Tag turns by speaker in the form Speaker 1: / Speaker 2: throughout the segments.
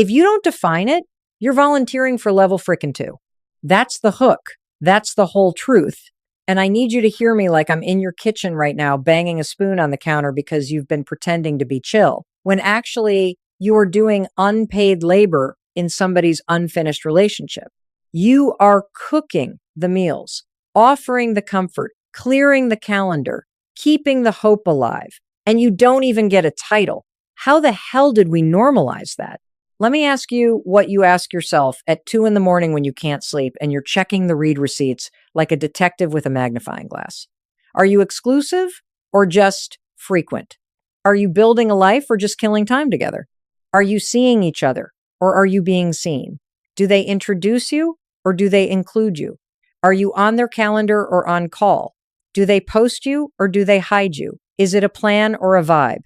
Speaker 1: If you don't define it, you're volunteering for level frickin' 2. That's the hook. That's the whole truth. And I need you to hear me like I'm in your kitchen right now, banging a spoon on the counter because you've been pretending to be chill, when actually you are doing unpaid labor in somebody's unfinished relationship. You are cooking the meals, offering the comfort, clearing the calendar, keeping the hope alive, and you don't even get a title. How the hell did we normalize that? Let me ask you what you ask yourself at 2 a.m. when you can't sleep and you're checking the read receipts like a detective with a magnifying glass. Are you exclusive or just frequent? Are you building a life or just killing time together? Are you seeing each other or are you being seen? Do they introduce you or do they include you? Are you on their calendar or on call? Do they post you or do they hide you? Is it a plan or a vibe?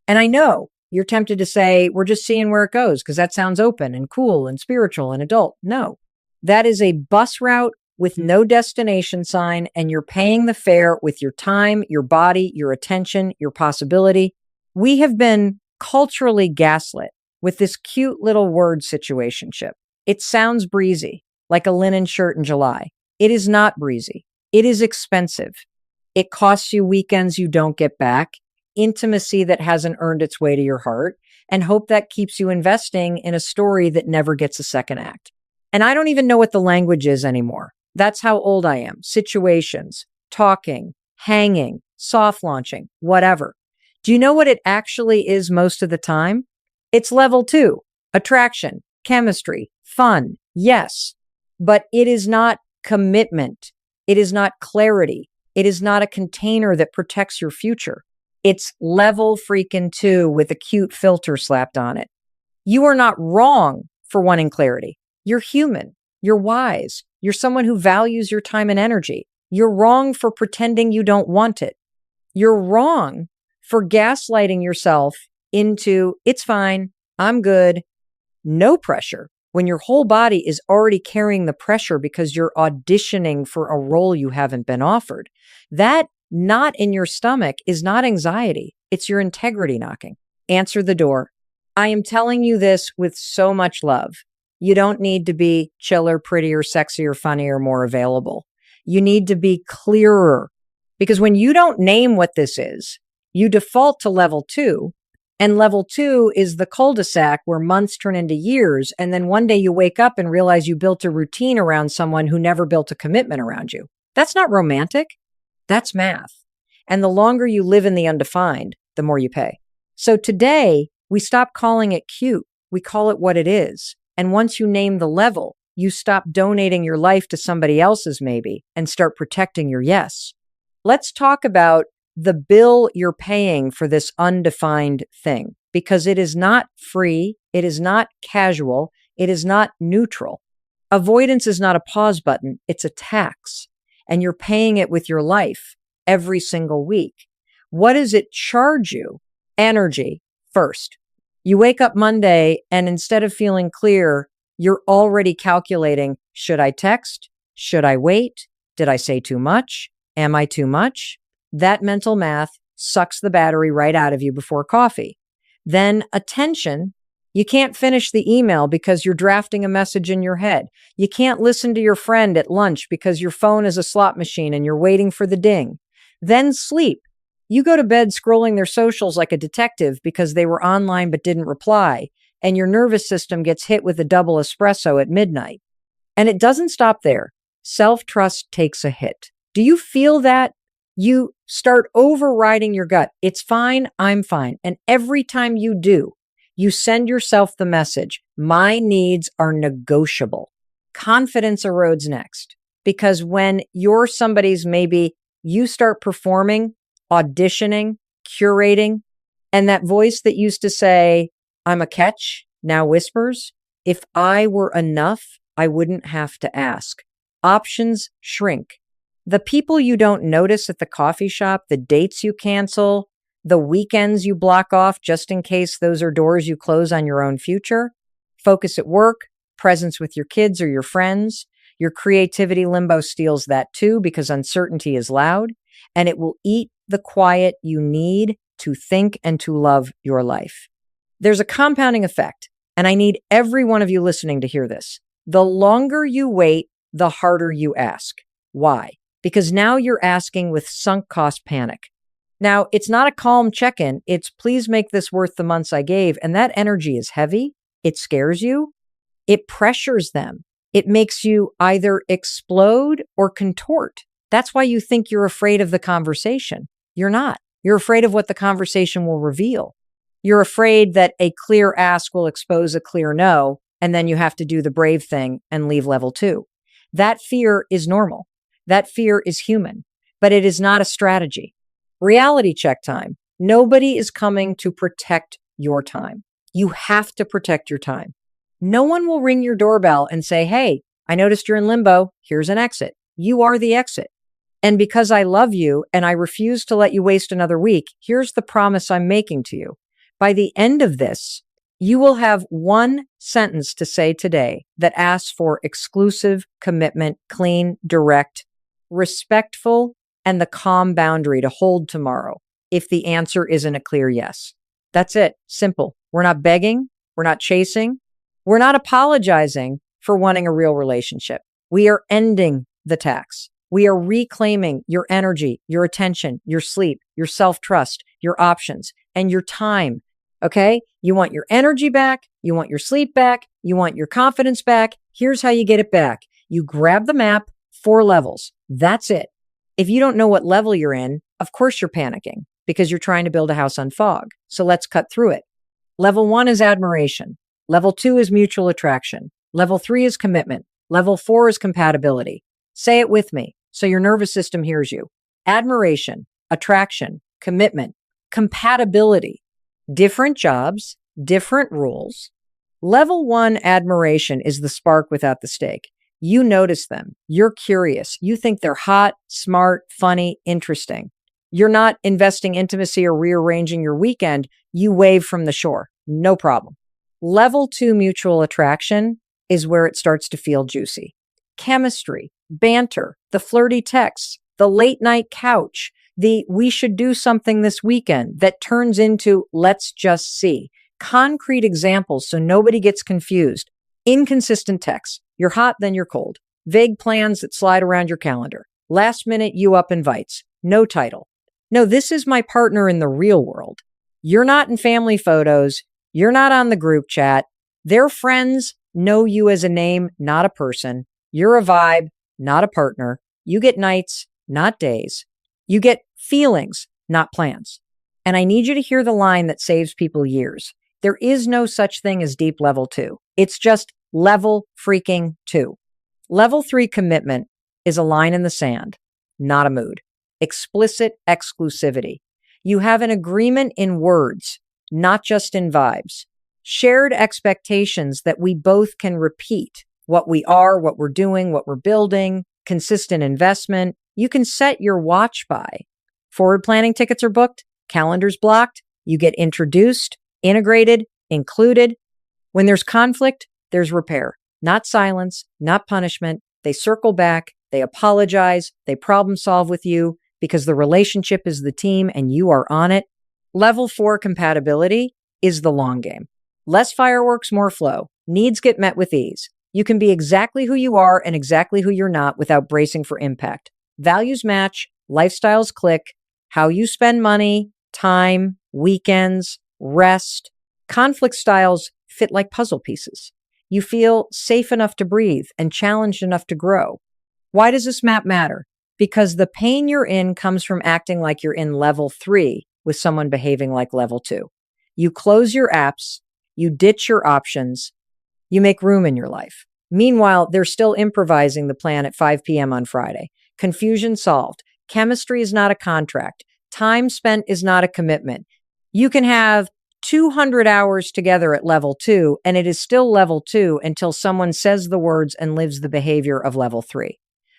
Speaker 1: And I know you're tempted to say, we're just seeing where it goes because that sounds open and cool and spiritual and adult. No, that is a bus route with no destination sign, and you're paying the fare with your time, your body, your attention, your possibility. We have been culturally gaslit with this cute little word situationship. It sounds breezy, like a linen shirt in July. It is not breezy. It is expensive. It costs you weekends you don't get back, intimacy that hasn't earned its way to your heart, and hope that keeps you investing in a story that never gets a second act. And I don't even know what the language is anymore. That's how old I am. Situations, talking, hanging, soft launching, whatever. Do you know what it actually is most of the time? It's level 2, attraction, chemistry, fun, yes. But it is not commitment. It is not clarity. It is not a container that protects your future. It's level freaking 2 with a cute filter slapped on it. You are not wrong for wanting clarity. You're human. You're wise. You're someone who values your time and energy. You're wrong for pretending you don't want it. You're wrong for gaslighting yourself into, it's fine, I'm good, no pressure, when your whole body is already carrying the pressure because you're auditioning for a role you haven't been offered. That knot in your stomach is not anxiety. It's your integrity knocking. Answer the door. I am telling you this with so much love. You don't need to be chiller, prettier, sexier, funnier, more available. You need to be clearer. Because when you don't name what this is, you default to level 2. And level 2 is the cul-de-sac where months turn into years. And then one day you wake up and realize you built a routine around someone who never built a commitment around you. That's not romantic. That's math. And the longer you live in the undefined, the more you pay. So today, we stop calling it cute. We call it what it is. And once you name the level, you stop donating your life to somebody else's maybe and start protecting your yes. Let's talk about the bill you're paying for this undefined thing, because it is not free. It is not casual. It is not neutral. Avoidance is not a pause button. It's a tax, and you're paying it with your life every single week. What does it charge you? Energy first. You wake up Monday and instead of feeling clear, you're already calculating, should I text? Should I wait? Did I say too much? Am I too much? That mental math sucks the battery right out of you before coffee. Then attention. You can't finish the email because you're drafting a message in your head. You can't listen to your friend at lunch because your phone is a slot machine and you're waiting for the ding. Then sleep. You go to bed scrolling their socials like a detective because they were online but didn't reply, and your nervous system gets hit with a double espresso at midnight. And it doesn't stop there. Self-trust takes a hit. Do you feel that? You start overriding your gut. It's fine, I'm fine. And every time you do, you send yourself the message, my needs are negotiable. Confidence erodes next. Because when you're somebody's maybe, you start performing, auditioning, curating, and that voice that used to say, I'm a catch, now whispers, if I were enough, I wouldn't have to ask. Options shrink. The people you don't notice at the coffee shop, the dates you cancel, the weekends you block off just in case those are doors you close on your own future, focus at work, presence with your kids or your friends. Your creativity limbo steals that too because uncertainty is loud, and it will eat the quiet you need to think and to love your life. There's a compounding effect, And I need every one of you listening to hear this. The longer you wait, the harder you ask. Why? Because now you're asking with sunk cost panic. Now, it's not a calm check-in. It's please make this worth the months I gave. And that energy is heavy. It scares you. It pressures them. It makes you either explode or contort. That's why you think you're afraid of the conversation. You're not. You're afraid of what the conversation will reveal. You're afraid that a clear ask will expose a clear no, and then you have to do the brave thing and leave level 2. That fear is normal. That fear is human, but it is not a strategy. Reality check time. Nobody is coming to protect your time. You have to protect your time. No one will ring your doorbell and say, hey, I noticed you're in limbo. Here's an exit. You are the exit. And because I love you and I refuse to let you waste another week, here's the promise I'm making to you. By the end of this, you will have one sentence to say today that asks for exclusive commitment, clean, direct, respectful, and the calm boundary to hold tomorrow if the answer isn't a clear yes. That's it. Simple. We're not begging. We're not chasing. We're not apologizing for wanting a real relationship. We are ending the tax. We are reclaiming your energy, your attention, your sleep, your self-trust, your options, and your time. Okay? You want your energy back. You want your sleep back. You want your confidence back. Here's how you get it back. You grab the map, 4 levels. That's it. If you don't know what level you're in, of course you're panicking because you're trying to build a house on fog. So let's cut through it. Level 1 is admiration. Level 2 is mutual attraction. Level 3 is commitment. Level 4 is compatibility. Say it with me so your nervous system hears you. Admiration, attraction, commitment, compatibility. Different jobs, different rules. Level 1 admiration is the spark without the stake. You notice them. You're curious. You think they're hot, smart, funny, interesting. You're not investing intimacy or rearranging your weekend. You wave from the shore. No problem. Level 2 mutual attraction is where it starts to feel juicy. Chemistry, banter, the flirty texts, the late night couch, the we should do something this weekend that turns into let's just see. Concrete examples so nobody gets confused. Inconsistent texts. You're hot, then you're cold. Vague plans that slide around your calendar. Last minute you up invites. No title. No, this is my partner in the real world. You're not in family photos. You're not on the group chat. Their friends know you as a name, not a person. You're a vibe, not a partner. You get nights, not days. You get feelings, not plans. And I need you to hear the line that saves people years. There is no such thing as deep level 2. It's just level freaking 2. Level 3 commitment is a line in the sand, not a mood. Explicit exclusivity. You have an agreement in words, not just in vibes. Shared expectations that we both can repeat. What we are, what we're doing, what we're building, consistent investment. You can set your watch by. Forward planning tickets are booked, calendars blocked. You get introduced, integrated, included. When there's conflict, there's repair. Not silence, not punishment. They circle back, they apologize, they problem solve with you because the relationship is the team and you are on it. Level 4 compatibility is the long game. Less fireworks, more flow. Needs get met with ease. You can be exactly who you are and exactly who you're not without bracing for impact. Values match, lifestyles click, how you spend money, time, weekends, rest. Conflict styles fit like puzzle pieces. You feel safe enough to breathe and challenged enough to grow. Why does this map matter? Because the pain you're in comes from acting like you're in level 3 with someone behaving like level 2. You close your apps, you ditch your options, you make room in your life. Meanwhile, they're still improvising the plan at 5 p.m. on Friday. Confusion solved. Chemistry is not a contract. Time spent is not a commitment. You can have 200 hours together at level 2, and it is still level 2 until someone says the words and lives the behavior of level 3.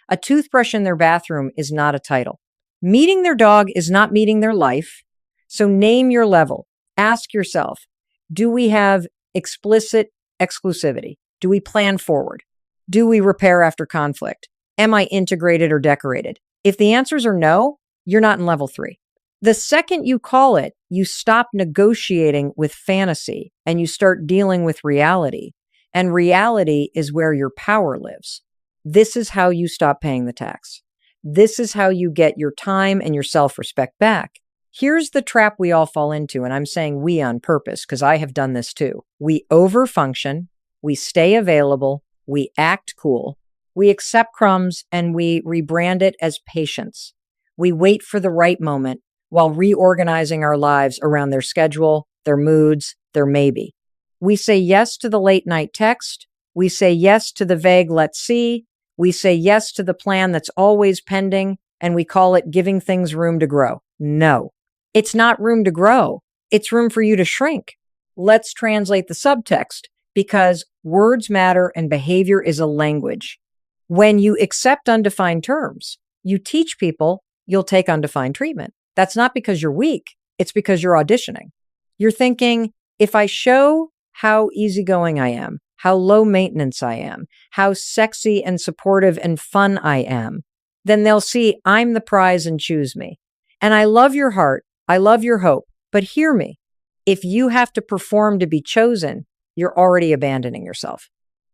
Speaker 1: A toothbrush in their bathroom is not a title. Meeting their dog is not meeting their life. So name your level. Ask yourself, do we have explicit exclusivity? Do we plan forward? Do we repair after conflict? Am I integrated or decorated? If the answers are no, you're not in level 3. The second you call it, you stop negotiating with fantasy and you start dealing with reality. And reality is where your power lives. This is how you stop paying the tax. This is how you get your time and your self-respect back. Here's the trap we all fall into, and I'm saying we on purpose because I have done this too. We overfunction, we stay available, we act cool, we accept crumbs, and we rebrand it as patience. We wait for the right moment while reorganizing our lives around their schedule, their moods, their maybe. We say yes to the late night text. We say yes to the vague let's see. We say yes to the plan that's always pending, and we call it giving things room to grow. No, it's not room to grow. It's room for you to shrink. Let's translate the subtext because words matter and behavior is a language. When you accept undefined terms, you teach people you'll take undefined treatment. That's not because you're weak. It's because you're auditioning. You're thinking, if I show how easygoing I am, how low maintenance I am, how sexy and supportive and fun I am, then they'll see I'm the prize and choose me. And I love your heart. I love your hope. But hear me. If you have to perform to be chosen, you're already abandoning yourself.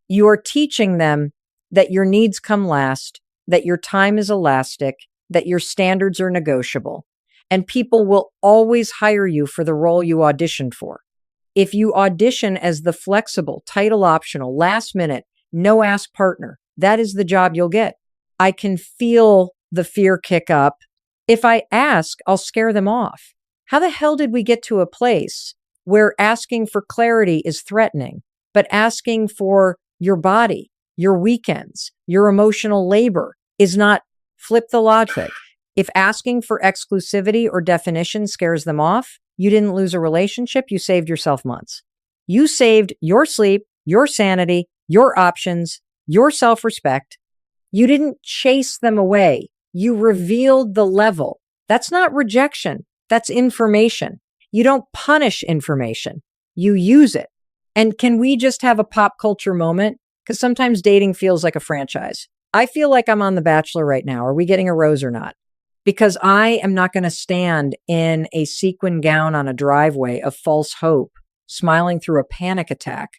Speaker 1: You are teaching them that your needs come last, that your time is elastic, that your standards are negotiable, and people will always hire you for the role you auditioned for. If you audition as the flexible, title optional, last minute, no ask partner, that is the job you'll get. I can feel the fear kick up. If I ask, I'll scare them off. How the hell did we get to a place where asking for clarity is threatening, but asking for your body, your weekends, your emotional labor is not? Flip the logic. If asking for exclusivity or definition scares them off, you didn't lose a relationship, you saved yourself months. You saved your sleep, your sanity, your options, your self-respect. You didn't chase them away. You revealed the level. That's not rejection. That's information. You don't punish information. You use it. And can we just have a pop culture moment? Because sometimes dating feels like a franchise. I feel like I'm on The Bachelor right now. Are we getting a rose or not? Because I am not going to stand in a sequin gown on a driveway of false hope, smiling through a panic attack,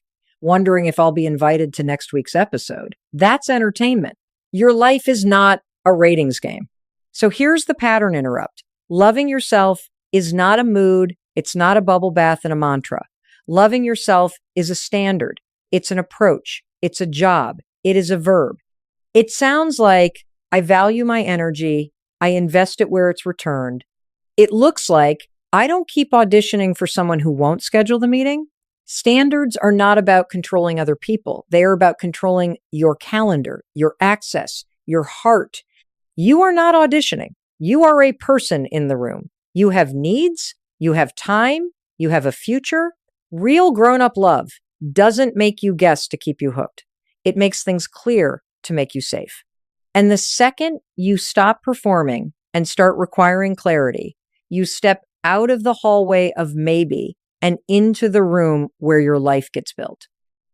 Speaker 1: wondering if I'll be invited to next week's episode. That's entertainment. Your life is not a ratings game. So here's the pattern interrupt. Loving yourself is not a mood. It's not a bubble bath and a mantra. Loving yourself is a standard. It's an approach. It's a job. It is a verb. It sounds like I value my energy. I invest it where it's returned. It looks like I don't keep auditioning for someone who won't schedule the meeting. Standards are not about controlling other people. They are about controlling your calendar, your access, your heart. You are not auditioning. You are a person in the room. You have needs. You have time. You have a future. Real grown-up love doesn't make you guess to keep you hooked. It makes things clear to make you safe. And the second you stop performing and start requiring clarity, you step out of the hallway of maybe and into the room where your life gets built.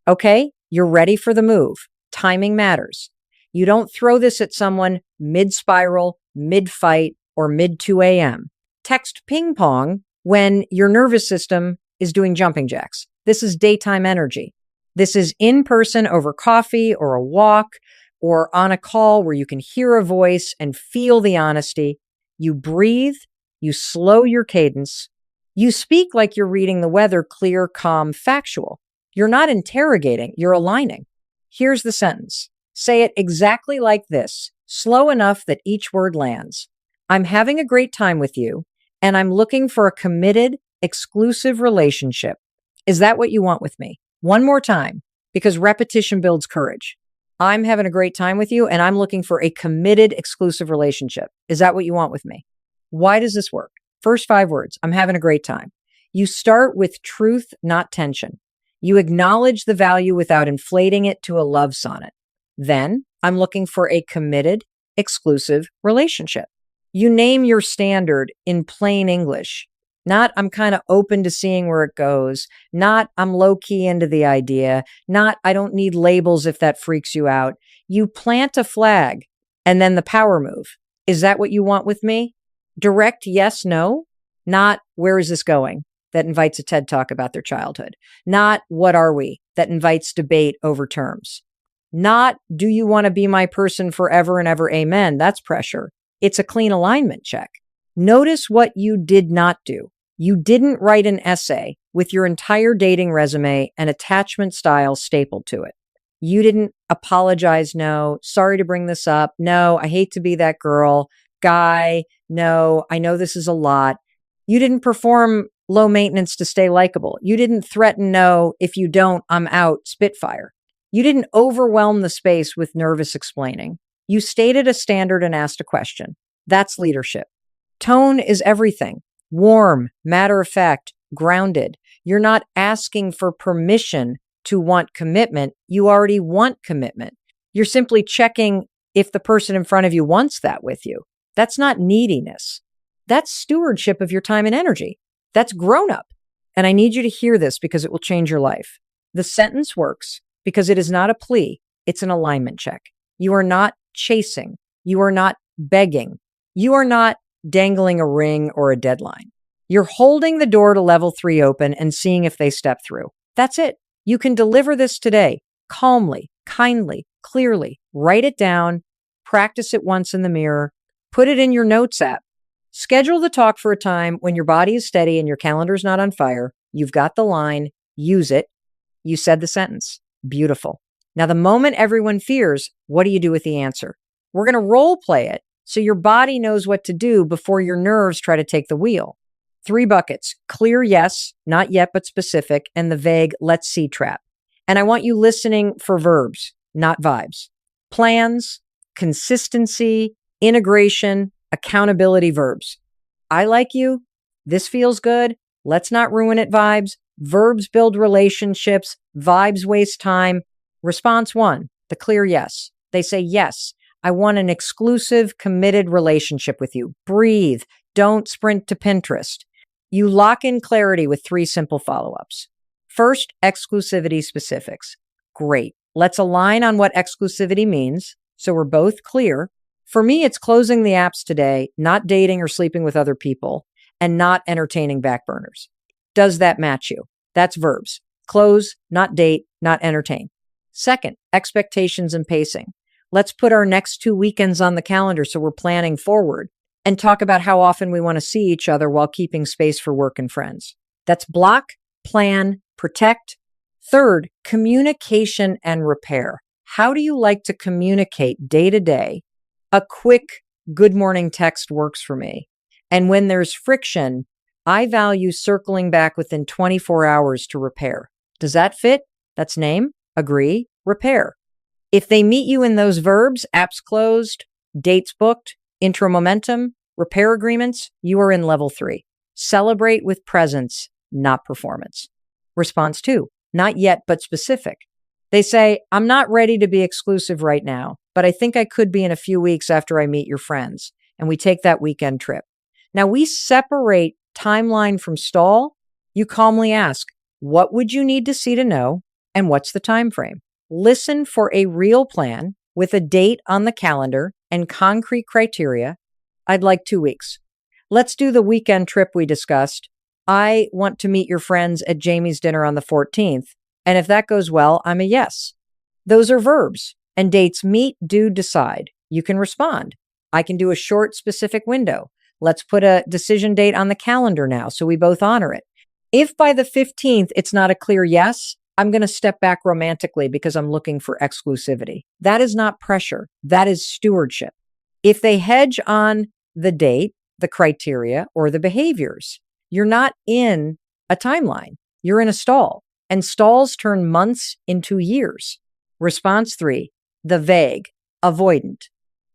Speaker 1: Okay, you're ready for the move. Timing matters. You don't throw this at someone mid-spiral, mid-fight, or mid-2 a.m. Text ping pong when your nervous system is doing jumping jacks. This is daytime energy. This is in person over coffee or a walk or on a call where you can hear a voice and feel the honesty. You breathe, you slow your cadence. You speak like you're reading the weather, clear, calm, factual. You're not interrogating, you're aligning. Here's the sentence. Say it exactly like this, slow enough that each word lands. I'm having a great time with you, and I'm looking for a committed, exclusive relationship. Is that what you want with me? One more time, because repetition builds courage. I'm having a great time with you, and I'm looking for a committed, exclusive relationship. Is that what you want with me? Why does this work? First 5 words, I'm having a great time. You start with truth, not tension. You acknowledge the value without inflating it to a love sonnet. Then, I'm looking for a committed, exclusive relationship. You name your standard in plain English. Not, I'm kind of open to seeing where it goes. Not, I'm low-key into the idea. Not, I don't need labels if that freaks you out. You plant a flag and then the power move. Is that what you want with me? Direct yes, no, not where is this going? That invites a TED talk about their childhood. Not what are we? That invites debate over terms. Not do you want to be my person forever and ever? Amen. That's pressure. It's a clean alignment check. Notice what you did not do. You didn't write an essay with your entire dating resume and attachment style stapled to it. You didn't apologize. No, sorry to bring this up. No, I hate to be that girl. Guy, no, I know this is a lot. You didn't perform low maintenance to stay likable. You didn't threaten, no, if you don't, I'm out, Spitfire. You didn't overwhelm the space with nervous explaining. You stated a standard and asked a question. That's leadership. Tone is everything. Warm, matter of fact, grounded. You're not asking for permission to want commitment. You already want commitment. You're simply checking if the person in front of you wants that with you. That's not neediness. That's stewardship of your time and energy. That's grown up. And I need you to hear this because it will change your life. The sentence works because it is not a plea. It's an alignment check. You are not chasing. You are not begging. You are not dangling a ring or a deadline. You're holding the door to level 3 open and seeing if they step through. That's it. You can deliver this today, calmly, kindly, clearly. Write it down, practice it once in the mirror, put it in your notes app. Schedule the talk for a time when your body is steady and your calendar's not on fire. You've got the line, use it. You said the sentence. Beautiful. Now, the moment everyone fears, what do you do with the answer? We're going to role play it so your body knows what to do before your nerves try to take the wheel. 3 buckets: clear yes, not yet but specific, and the vague let's see trap. And I want you listening for verbs, not vibes. Plans, consistency, integration, accountability verbs. I like you. This feels good. Let's not ruin it vibes. Verbs build relationships. Vibes waste time. Response 1, the clear yes. They say, yes, I want an exclusive, committed relationship with you. Breathe. Don't sprint to Pinterest. You lock in clarity with 3 simple follow-ups. First, exclusivity specifics. Great. Let's align on what exclusivity means so we're both clear. For me, it's closing the apps today, not dating or sleeping with other people, and not entertaining backburners. Does that match you? That's verbs. Close, not date, not entertain. Second, expectations and pacing. Let's put our next 2 weekends on the calendar so we're planning forward and talk about how often we want to see each other while keeping space for work and friends. That's block, plan, protect. Third, communication and repair. How do you like to communicate day to day? A quick good morning text works for me. And when there's friction, I value circling back within 24 hours to repair. Does that fit? That's name, agree, repair. If they meet you in those verbs, apps closed, dates booked, intro momentum, repair agreements, you are in level 3. Celebrate with presence, not performance. Response 2, not yet, but specific. They say, I'm not ready to be exclusive right now, but I think I could be in a few weeks after I meet your friends. And we take that weekend trip. Now we separate timeline from stall. You calmly ask, what would you need to see to know? And what's the time frame? Listen for a real plan with a date on the calendar and concrete criteria. I'd like 2 weeks. Let's do the weekend trip we discussed. I want to meet your friends at Jamie's dinner on the 14th. And if that goes well, I'm a yes. Those are verbs. And dates meet, do, decide. You can respond. I can do a short, specific window. Let's put a decision date on the calendar now so we both honor it. If by the 15th it's not a clear yes, I'm going to step back romantically because I'm looking for exclusivity. That is not pressure. That is stewardship. If they hedge on the date, the criteria, or the behaviors, you're not in a timeline. You're in a stall. And stalls turn months into years. Response 3, the vague, avoidant.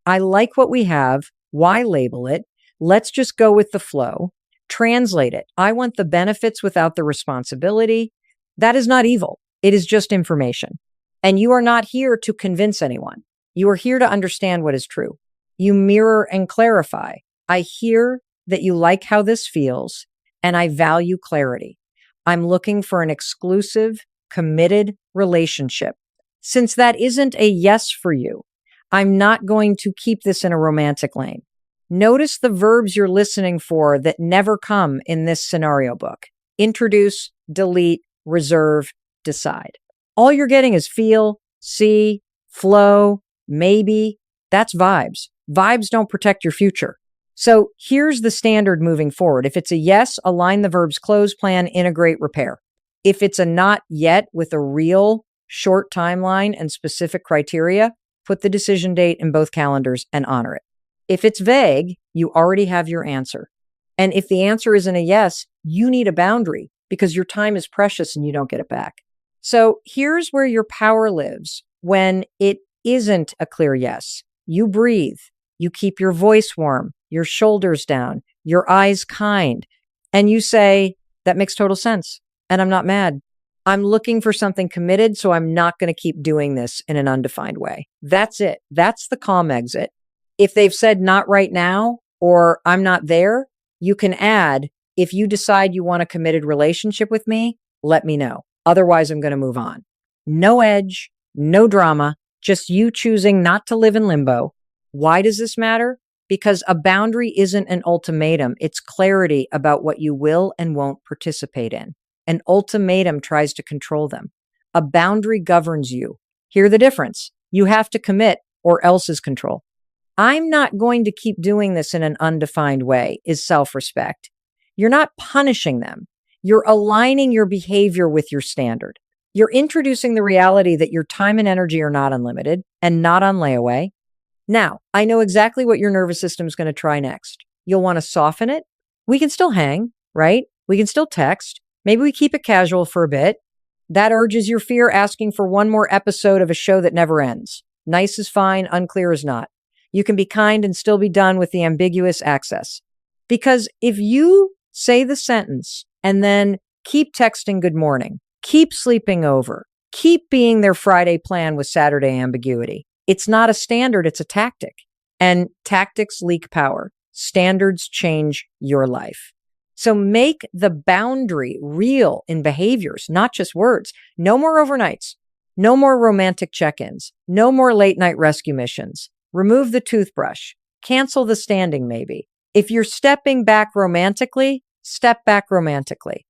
Speaker 1: I like what we have. Why label it? Let's just go with the flow. Translate it. I want the benefits without the responsibility. That is not evil. It is just information. And you are not here to convince anyone. You are here to understand what is true. You mirror and clarify. I hear that you like how this feels, and I value clarity. I'm looking for an exclusive, committed relationship. Since that isn't a yes for you, I'm not going to keep this in a romantic lane. Notice the verbs you're listening for that never come in this scenario book. Introduce, delete, reserve, decide. All you're getting is feel, see, flow, maybe. That's vibes. Vibes don't protect your future. So here's the standard moving forward. If it's a yes, align the verbs close, plan, integrate, repair. If it's a not yet with a real short timeline and specific criteria, put the decision date in both calendars and honor it. If it's vague, you already have your answer. And if the answer isn't a yes, you need a boundary because your time is precious and you don't get it back. So here's where your power lives when it isn't a clear yes. You breathe. You keep your voice warm, your shoulders down, your eyes kind, and you say, that makes total sense. And I'm not mad. I'm looking for something committed, so I'm not going to keep doing this in an undefined way. That's it. That's the calm exit. If they've said not right now or I'm not there, you can add, if you decide you want a committed relationship with me, let me know. Otherwise, I'm going to move on. No edge, no drama, just you choosing not to live in limbo. Why does this matter? Because a boundary isn't an ultimatum. It's clarity about what you will and won't participate in. An ultimatum tries to control them. A boundary governs you. Hear the difference. You have to commit or else is control. I'm not going to keep doing this in an undefined way is self-respect. You're not punishing them. You're aligning your behavior with your standard. You're introducing the reality that your time and energy are not unlimited and not on layaway. Now, I know exactly what your nervous system is going to try next. You'll want to soften it. We can still hang, right? We can still text. Maybe we keep it casual for a bit. That urges your fear asking for one more episode of a show that never ends. Nice is fine, unclear is not. You can be kind and still be done with the ambiguous access. Because if you say the sentence and then keep texting good morning, keep sleeping over, keep being their Friday plan with Saturday ambiguity, it's not a standard, it's a tactic. And tactics leak power. Standards change your life. So make the boundary real in behaviors, not just words. No more overnights. No more romantic check-ins. No more late night rescue missions. Remove the toothbrush. Cancel the standing maybe. If you're stepping back romantically, step back romantically.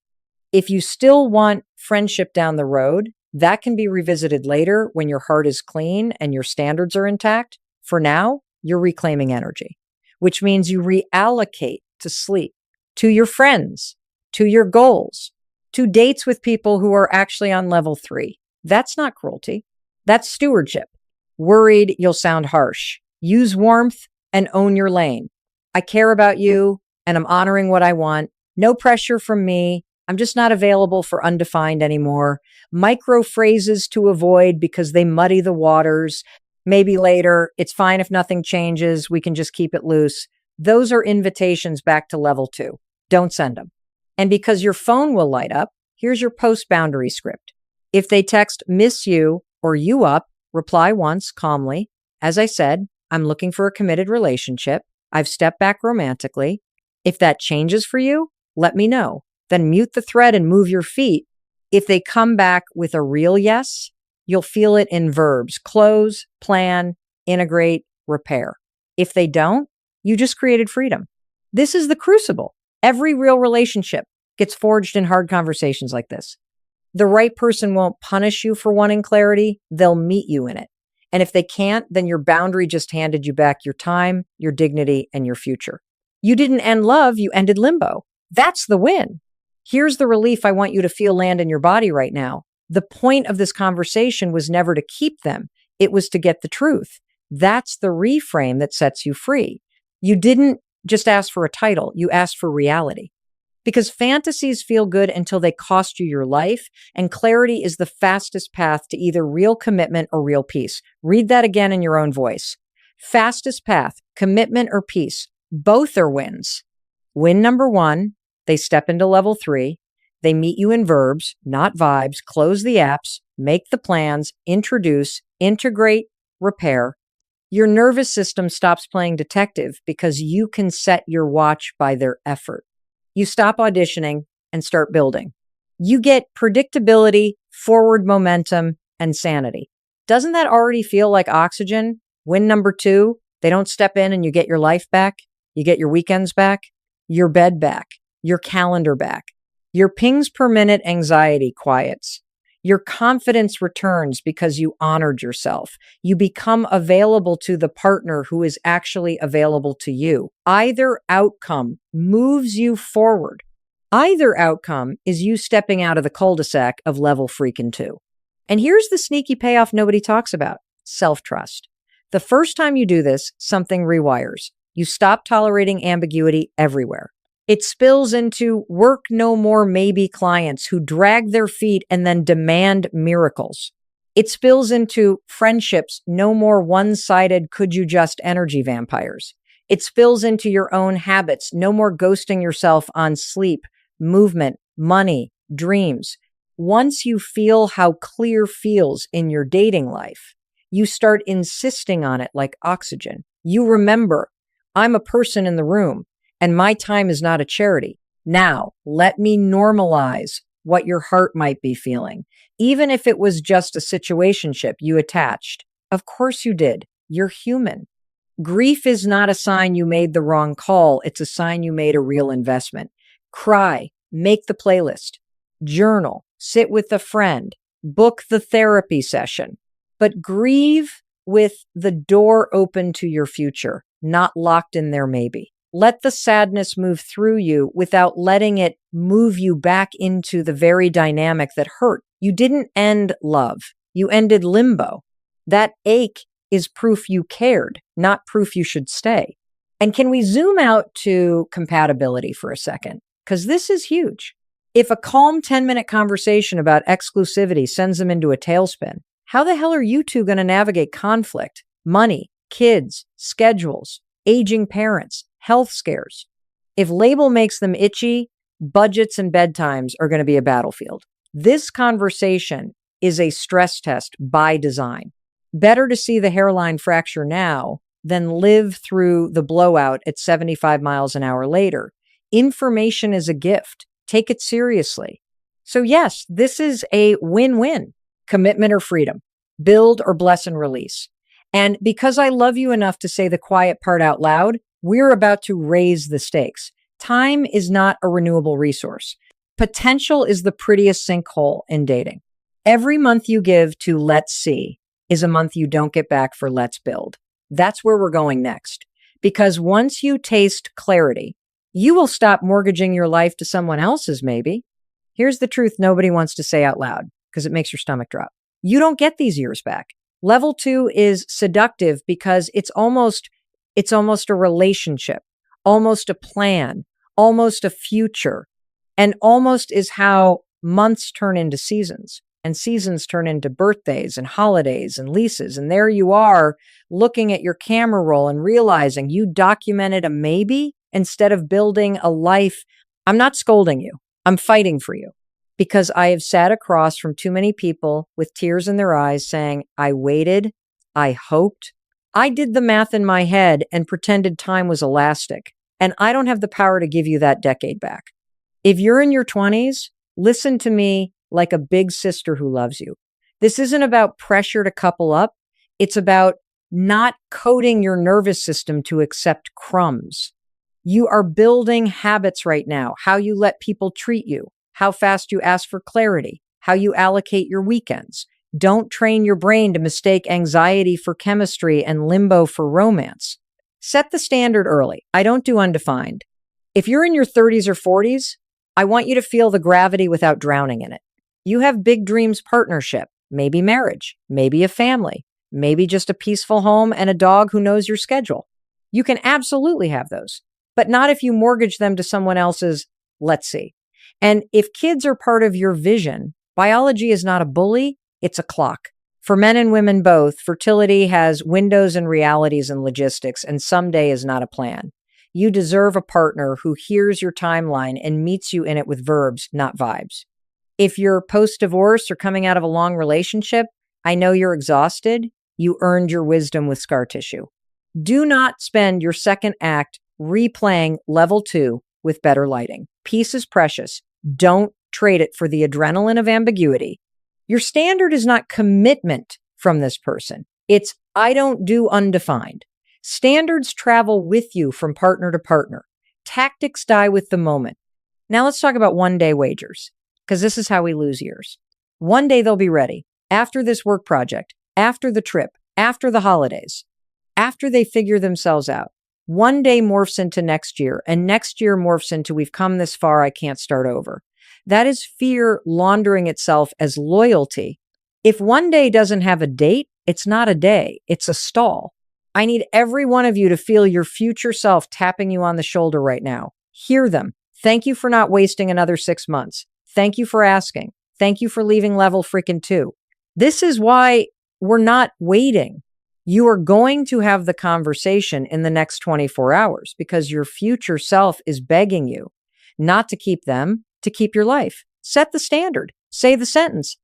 Speaker 1: If you still want friendship down the road, that can be revisited later when your heart is clean and your standards are intact. For now, you're reclaiming energy, which means you reallocate to sleep, to your friends, to your goals, to dates with people who are actually on level 3. That's not cruelty. That's stewardship. Worried, you'll sound harsh. Use warmth and own your lane. I care about you and I'm honoring what I want. No pressure from me. I'm just not available for undefined anymore. Micro phrases to avoid because they muddy the waters. Maybe later, it's fine if nothing changes. We can just keep it loose. Those are invitations back to level 2. Don't send them. And because your phone will light up, here's your post-boundary script. If they text miss you or you up, reply once calmly. As I said, I'm looking for a committed relationship. I've stepped back romantically. If that changes for you, let me know. Then mute the thread and move your feet. If they come back with a real yes, you'll feel it in verbs: close, plan, integrate, repair. If they don't, you just created freedom. This is the crucible. Every real relationship gets forged in hard conversations like this. The right person won't punish you for wanting clarity. They'll meet you in it. And if they can't, then your boundary just handed you back your time, your dignity, and your future. You didn't end love, you ended limbo. That's the win. Here's the relief I want you to feel land in your body right now. The point of this conversation was never to keep them. It was to get the truth. That's the reframe that sets you free. You didn't just ask for a title. You asked for reality. Because fantasies feel good until they cost you your life, and clarity is the fastest path to either real commitment or real peace. Read that again in your own voice. Fastest path, commitment or peace. Both are wins. Win number 1, they step into level 3. They meet you in verbs, not vibes. Close the apps, make the plans, introduce, integrate, repair. Your nervous system stops playing detective because you can set your watch by their effort. You stop auditioning and start building. You get predictability, forward momentum, and sanity. Doesn't that already feel like oxygen? Win number 2, they don't step in and you get your life back. You get your weekends back, your bed back, your calendar back. Your pings per minute anxiety quiets. Your confidence returns because you honored yourself. You become available to the partner who is actually available to you. Either outcome moves you forward. Either outcome is you stepping out of the cul-de-sac of level freaking 2. And here's the sneaky payoff nobody talks about: self-trust. The first time you do this, something rewires. You stop tolerating ambiguity everywhere. It spills into work no more maybe clients who drag their feet and then demand miracles. It spills into friendships no more one-sided could you just energy vampires. It spills into your own habits, no more ghosting yourself on sleep, movement, money, dreams. Once you feel how clear feels in your dating life, you start insisting on it like oxygen. You remember, I'm a person in the room, and my time is not a charity. Now, let me normalize what your heart might be feeling. Even if it was just a situationship you attached. Of course you did. You're human. Grief is not a sign you made the wrong call. It's a sign you made a real investment. Cry, make the playlist, journal, sit with a friend, book the therapy session, but grieve with the door open to your future, not locked in there maybe. Let the sadness move through you without letting it move you back into the very dynamic that hurt. You didn't end love. You ended limbo. That ache is proof you cared, not proof you should stay. And can we zoom out to compatibility for a second? Because this is huge. If a calm 10-minute conversation about exclusivity sends them into a tailspin, how the hell are you two going to navigate conflict, money, kids, schedules, aging parents, health scares? If label makes them itchy, budgets and bedtimes are going to be a battlefield. This conversation is a stress test by design. Better to see the hairline fracture now than live through the blowout at 75 miles an hour later. Information is a gift. Take it seriously. So yes, this is a win-win. Commitment or freedom. Build or bless and release. And because I love you enough to say the quiet part out loud, we're about to raise the stakes. Time is not a renewable resource. Potential is the prettiest sinkhole in dating. Every month you give to let's see is a month you don't get back for let's build. That's where we're going next. Because once you taste clarity, you will stop mortgaging your life to someone else's maybe. Here's the truth nobody wants to say out loud because it makes your stomach drop. You don't get these years back. Level 2 is seductive because it's almost a relationship, almost a plan, almost a future, and almost is how months turn into seasons and seasons turn into birthdays and holidays and leases. And there you are looking at your camera roll and realizing you documented a maybe instead of building a life. I'm not scolding you. I'm fighting for you because I have sat across from too many people with tears in their eyes saying, I waited, I hoped, I did the math in my head and pretended time was elastic. And I don't have the power to give you that decade back. If you're in your 20s, listen to me like a big sister who loves you. This isn't about pressure to couple up. It's about not coding your nervous system to accept crumbs. You are building habits right now, how you let people treat you, how fast you ask for clarity, how you allocate your weekends. Don't train your brain to mistake anxiety for chemistry and limbo for romance. Set the standard early. I don't do undefined. If you're in your 30s or 40s, I want you to feel the gravity without drowning in it. You have big dreams partnership, maybe marriage, maybe a family, maybe just a peaceful home and a dog who knows your schedule. You can absolutely have those, but not if you mortgage them to someone else's let's see. And if kids are part of your vision, biology is not a bully, it's a clock. For men and women both, fertility has windows and realities and logistics, and someday is not a plan. You deserve a partner who hears your timeline and meets you in it with verbs, not vibes. If you're post-divorce or coming out of a long relationship, I know you're exhausted. You earned your wisdom with scar tissue. Do not spend your second act replaying level 2 with better lighting. Peace is precious. Don't trade it for the adrenaline of ambiguity. Your standard is not commitment from this person. It's I don't do undefined. Standards travel with you from partner to partner. Tactics die with the moment. Now let's talk about one-day wagers, because this is how we lose years. One day they'll be ready. After this work project, after the trip, after the holidays, after they figure themselves out. One day morphs into next year, and next year morphs into we've come this far, I can't start over. That is fear laundering itself as loyalty. If one day doesn't have a date, it's not a day, it's a stall. I need every one of you to feel your future self tapping you on the shoulder right now. Hear them. Thank you for not wasting another 6 months. Thank you for asking. Thank you for leaving level freaking 2. This is why we're not waiting. You are going to have the conversation in the next 24 hours because your future self is begging you not to keep them, to keep your life. Set the standard. Say the sentence.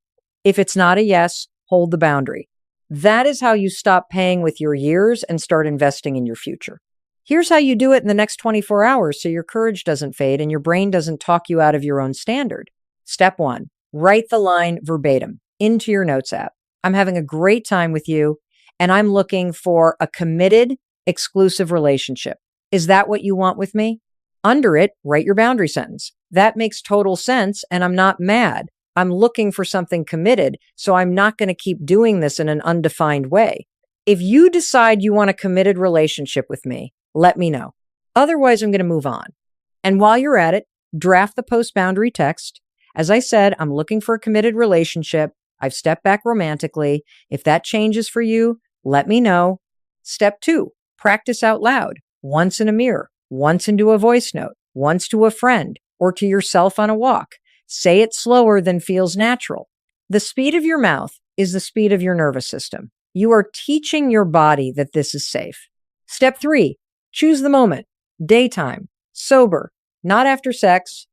Speaker 1: If it's not a yes, hold the boundary. That is how you stop paying with your years and start investing in your future. Here's how you do it in the next 24 hours so your courage doesn't fade and your brain doesn't talk you out of your own standard. Step 1, write the line verbatim into your notes app. I'm having a great time with you, and I'm looking for a committed, exclusive relationship. Is that what you want with me? Under it, write your boundary sentence. That makes total sense, and I'm not mad. I'm looking for something committed, so I'm not going to keep doing this in an undefined way. If you decide you want a committed relationship with me, let me know. Otherwise, I'm going to move on. And while you're at it, draft the post-boundary text. As I said, I'm looking for a committed relationship. I've stepped back romantically. If that changes for you, let me know. Step 2, practice out loud, once in a mirror, once into a voice note, once to a friend, or to yourself on a walk. Say it slower than feels natural. The speed of your mouth is the speed of your nervous system. You are teaching your body that this is safe. Step 3, choose the moment. Daytime, sober, not after sex,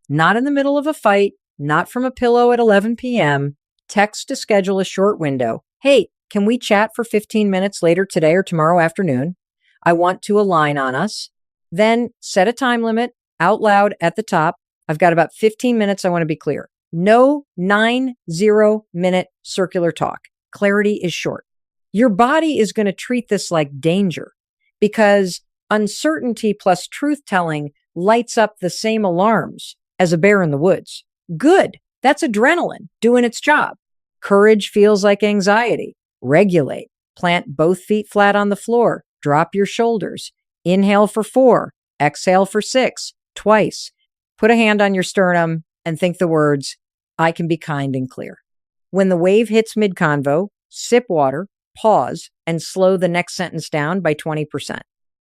Speaker 1: not in the middle of a fight, not from a pillow at 11 p.m. Text to schedule a short window. Hey, can we chat for 15 minutes later today or tomorrow afternoon? I want to align on us. Then set a time limit out loud at the top. I've got about 15 minutes. I want to be clear. No 90-minute circular talk. Clarity is short. Your body is going to treat this like danger because uncertainty plus truth-telling lights up the same alarms as a bear in the woods. Good. That's adrenaline doing its job. Courage feels like anxiety. Regulate. Plant both feet flat on the floor. Drop your shoulders. Inhale for 4. Exhale for 6. Twice. Put a hand on your sternum and think the words, I can be kind and clear. When the wave hits mid-convo, sip water, pause, and slow the next sentence down by 20%.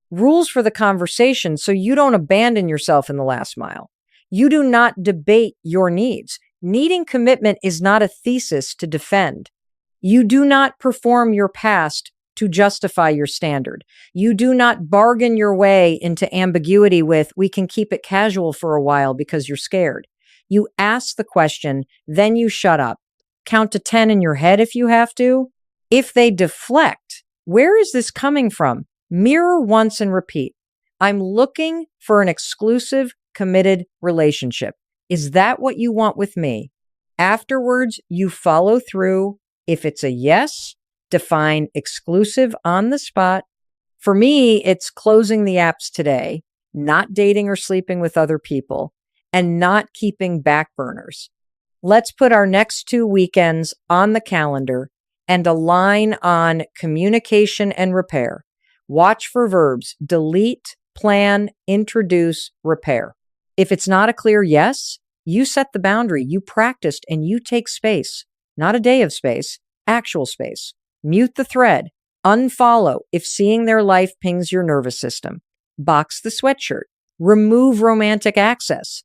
Speaker 1: Rules for the conversation so you don't abandon yourself in the last mile. You do not debate your needs. Needing commitment is not a thesis to defend. You do not perform your past to justify your standard. You do not bargain your way into ambiguity with, we can keep it casual for a while because you're scared. You ask the question, then you shut up. Count to 10 in your head if you have to. If they deflect, where is this coming from? Mirror once and repeat. I'm looking for an exclusive, committed relationship. Is that what you want with me? Afterwards, you follow through. If it's a yes, define exclusive on the spot. For me, it's closing the apps today, not dating or sleeping with other people, and not keeping back burners. Let's put our next 2 weekends on the calendar and align on communication and repair. Watch for verbs, delete, plan, introduce, repair. If it's not a clear yes, you set the boundary, you practiced, and you take space. Not a day of space, actual space. Mute the thread. Unfollow if seeing their life pings your nervous system. Box the sweatshirt. Remove romantic access.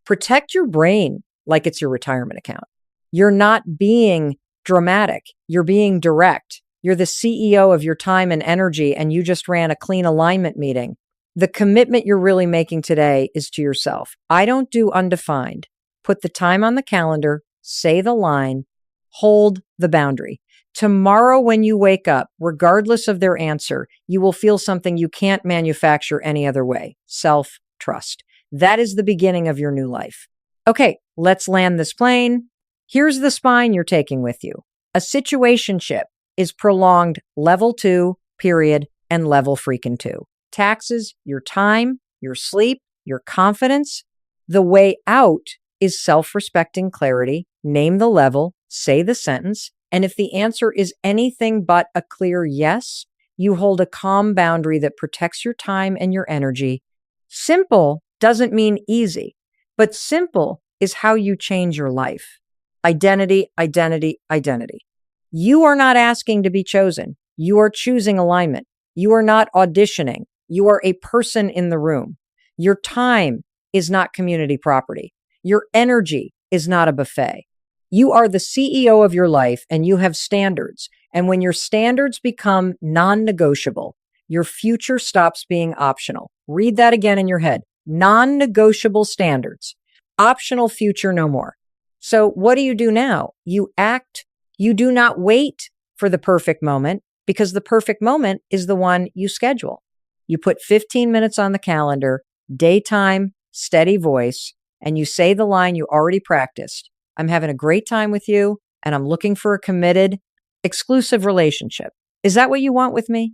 Speaker 1: Protect your brain like it's your retirement account. You're not being dramatic. You're being direct. You're the CEO of your time and energy, and you just ran a clean alignment meeting. The commitment you're really making today is to yourself. I don't do undefined. Put the time on the calendar, say the line, hold the boundary. Tomorrow when you wake up, regardless of their answer, you will feel something you can't manufacture any other way. Self-trust. That is the beginning of your new life. Okay, let's land this plane. Here's the spine you're taking with you. A situationship is prolonged level 2, period, and level freaking 2. Taxes, your time, your sleep, your confidence. The way out is self-respecting clarity. Name the level, say the sentence, and if the answer is anything but a clear yes, you hold a calm boundary that protects your time and your energy. Simple doesn't mean easy, but simple is how you change your life. Identity, identity, identity. You are not asking to be chosen. You are choosing alignment. You are not auditioning. You are a person in the room. Your time is not community property. Your energy is not a buffet. You are the CEO of your life and you have standards. And when your standards become non-negotiable, your future stops being optional. Read that again in your head. Non-negotiable standards. Optional future no more. So what do you do now? You act. You do not wait for the perfect moment because the perfect moment is the one you schedule. You put 15 minutes on the calendar, daytime, steady voice, and you say the line you already practiced. I'm having a great time with you and I'm looking for a committed, exclusive relationship. Is that what you want with me?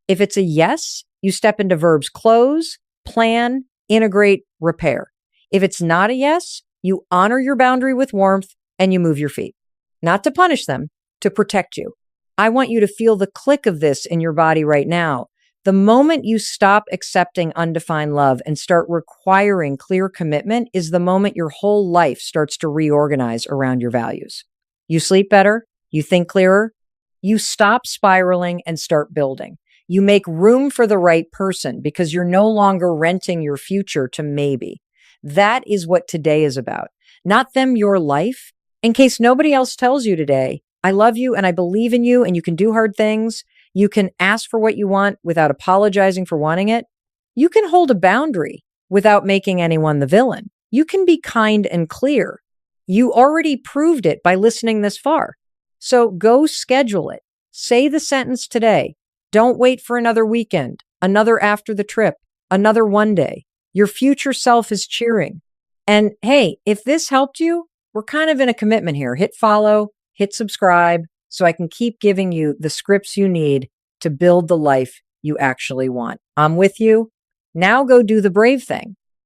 Speaker 1: If it's a yes, you step into verbs close, plan, integrate, repair. If it's not a yes, you honor your boundary with warmth and you move your feet. Not to punish them, to protect you. I want you to feel the click of this in your body right now. The moment you stop accepting undefined love and start requiring clear commitment is the moment your whole life starts to reorganize around your values. You sleep better, you think clearer, you stop spiraling and start building. You make room for the right person because you're no longer renting your future to maybe. That is what today is about. Not them, your life. In case nobody else tells you today, I love you and I believe in you and you can do hard things. You can ask for what you want without apologizing for wanting it. You can hold a boundary without making anyone the villain. You can be kind and clear. You already proved it by listening this far. So go schedule it. Say the sentence today. Don't wait for another weekend, another after the trip, another one day. Your future self is cheering. And hey, if this helped you, we're kind of in a commitment here. Hit follow, hit subscribe, so I can keep giving you the scripts you need to build the life you actually want. I'm with you. Now go do the brave thing.